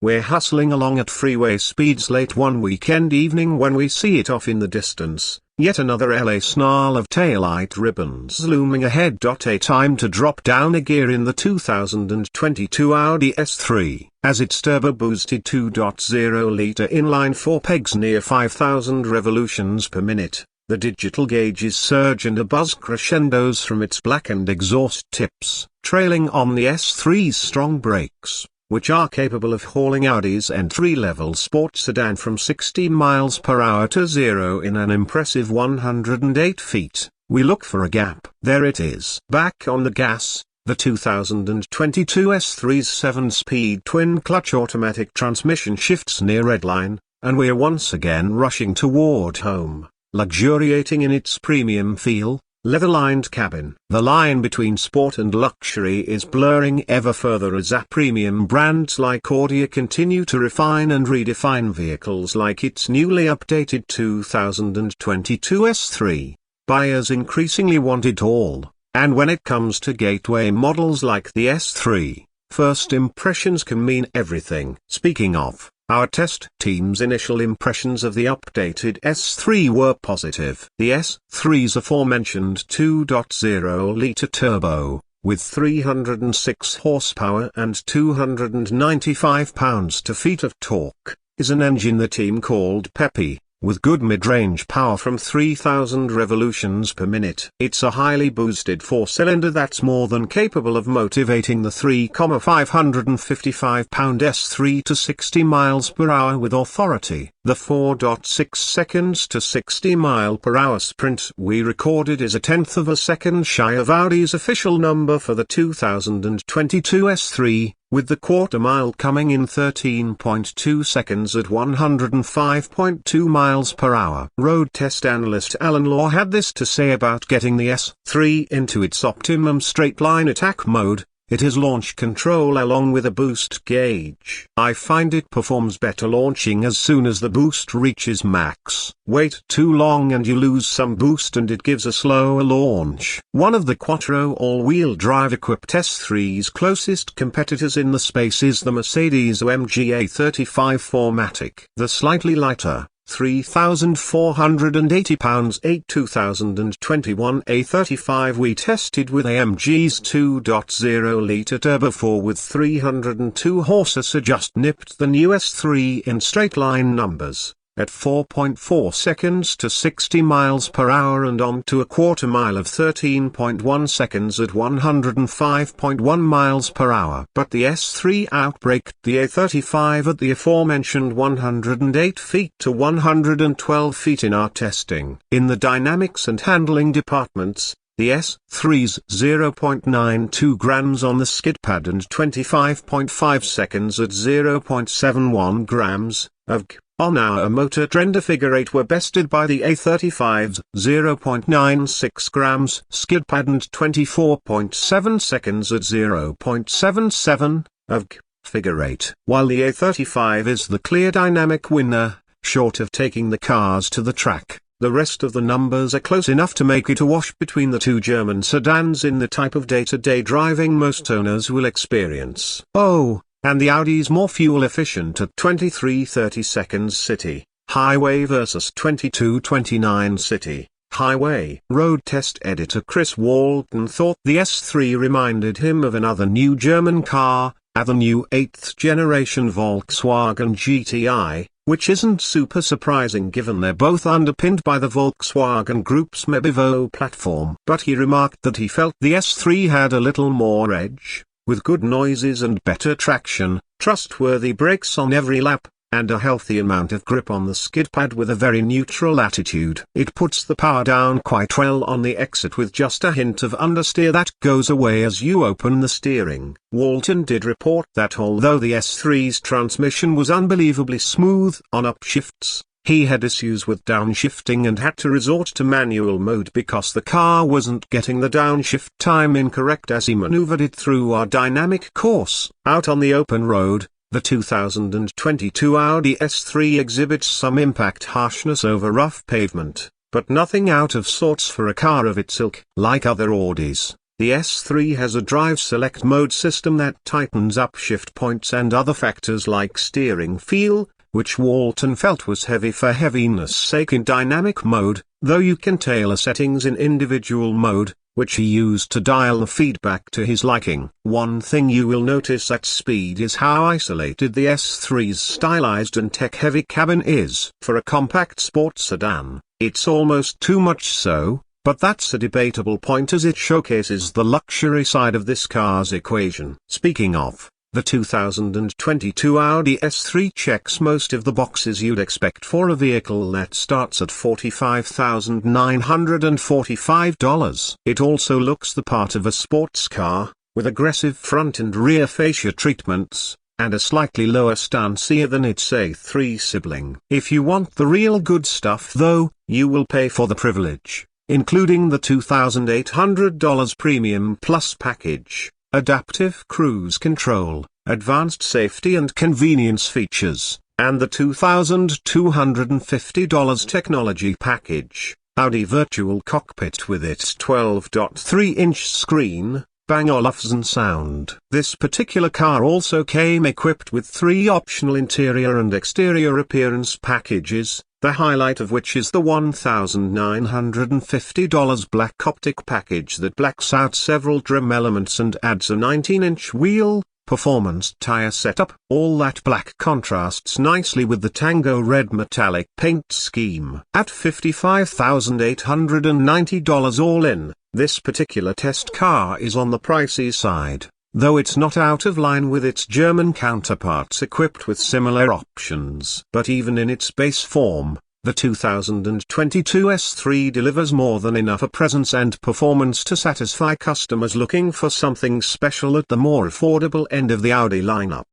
We're hustling along at freeway speeds late one weekend evening when we see it off in the distance, yet another LA snarl of taillight ribbons looming ahead. A time to drop down a gear in the 2022 Audi S3, as its turbo-boosted 2.0-litre inline-four pegs near 5,000 revolutions per minute. The digital gauges surge and a buzz crescendos from its blackened exhaust tips, trailing on the S3's strong brakes, which are capable of hauling Audi's entry-level sports sedan from 60 miles per hour to 0 in an impressive 108 feet. We look for a gap. There it is. Back on the gas, the 2022 S3's 7-speed twin-clutch automatic transmission shifts near redline, and we're once again rushing toward home, luxuriating in its premium feel. Leather-lined cabin. The line between sport and luxury is blurring ever further as premium brands like Audi continue to refine and redefine vehicles like its newly updated 2022 S3. Buyers increasingly want it all, and when it comes to gateway models like the S3, first impressions can mean everything. Speaking of, our test team's initial impressions of the updated S3 were positive. The S3's aforementioned 2.0-litre turbo, with 306 horsepower and 295 pounds-to-feet of torque, is an engine the team called peppy, with good mid-range power from 3,000 revolutions per minute. It's a highly boosted four-cylinder that's more than capable of motivating the 3,555-pound S3 to 60 miles per hour with authority. The 4.6 seconds to 60 mile per hour sprint we recorded is a tenth of a second shy of Audi's official number for the 2022 S3, with the quarter mile coming in 13.2 seconds at 105.2 miles per hour. Road test analyst Alan Law had this to say about getting the S3 into its optimum straight-line attack mode: it has launch control along with a boost gauge. I find it performs better launching as soon as the boost reaches max. Wait too long and you lose some boost and it gives a slower launch. One of the Quattro all-wheel drive equipped S3's closest competitors in the space is the Mercedes-AMG A35 4MATIC. The slightly lighter, 3,480 pounds 2021 A35 we tested with AMG's 2.0-litre turbo 4 with 302 horses just nipped the new S3 in straight-line numbers, at 4.4 seconds to 60 miles per hour and on to a quarter mile of 13.1 seconds at 105.1 miles per hour. But the S3 outbraked the A35 at the aforementioned 108 feet to 112 feet in our testing. In the dynamics and handling departments, the S3's 0.92 grams on the skid pad and 25.5 seconds at 0.71 grams of G on our motor trender figure 8 were bested by the A35's 0.96 grams skid pad and 24.7 seconds at 0.77 of G figure 8. While the A35 is the clear dynamic winner, short of taking the cars to the track, the rest of the numbers are close enough to make it a wash between the two German sedans in the type of day-to-day driving most owners will experience. Oh, and the Audi's more fuel efficient at 23:30 seconds city, highway versus 22:29 city, highway. Road test editor Chris Walton thought the S3 reminded him of another new German car, the new 8th generation Volkswagen GTI, which isn't super surprising given they're both underpinned by the Volkswagen Group's Mebivo platform. But he remarked that he felt the S3 had a little more edge, with good noises and better traction, trustworthy brakes on every lap, and a healthy amount of grip on the skid pad with a very neutral attitude. It puts the power down quite well on the exit with just a hint of understeer that goes away as you open the steering. Walton did report that although the S3's transmission was unbelievably smooth on upshifts, he had issues with downshifting and had to resort to manual mode because the car wasn't getting the downshift time incorrect as he maneuvered it through our dynamic course. Out on the open road, the 2022 Audi S3 exhibits some impact harshness over rough pavement, but nothing out of sorts for a car of its ilk. Like other Audis, The S3 has a drive select mode system that tightens up shift points and other factors like steering feel, which Walton felt was heavy for heaviness' sake in dynamic mode, though you can tailor settings in individual mode, which he used to dial the feedback to his liking. One thing you will notice at speed is how isolated the S3's stylized and tech-heavy cabin is. For a compact sports sedan, it's almost too much so, but that's a debatable point as it showcases the luxury side of this car's equation. Speaking of, the 2022 Audi S3 checks most of the boxes you'd expect for a vehicle that starts at $45,945. It also looks the part of a sports car, with aggressive front and rear fascia treatments, and a slightly lower stance than its A3 sibling. If you want the real good stuff though, you will pay for the privilege, including the $2,800 Premium Plus package. Adaptive cruise control, advanced safety and convenience features, and the $2,250 technology package. Audi Virtual Cockpit with its 12.3-inch screen, Bang & Olufsen sound. This particular car also came equipped with 3 optional interior and exterior appearance packages, the highlight of which is the $1,950 black optic package that blacks out several trim elements and adds a 19-inch wheel, performance tire setup. All that black contrasts nicely with the Tango red metallic paint scheme. At $55,890 all in, this particular test car is on the pricey side, though it's not out of line with its German counterparts equipped with similar options. But even in its base form, the 2022 S3 delivers more than enough a presence and performance to satisfy customers looking for something special at the more affordable end of the Audi lineup.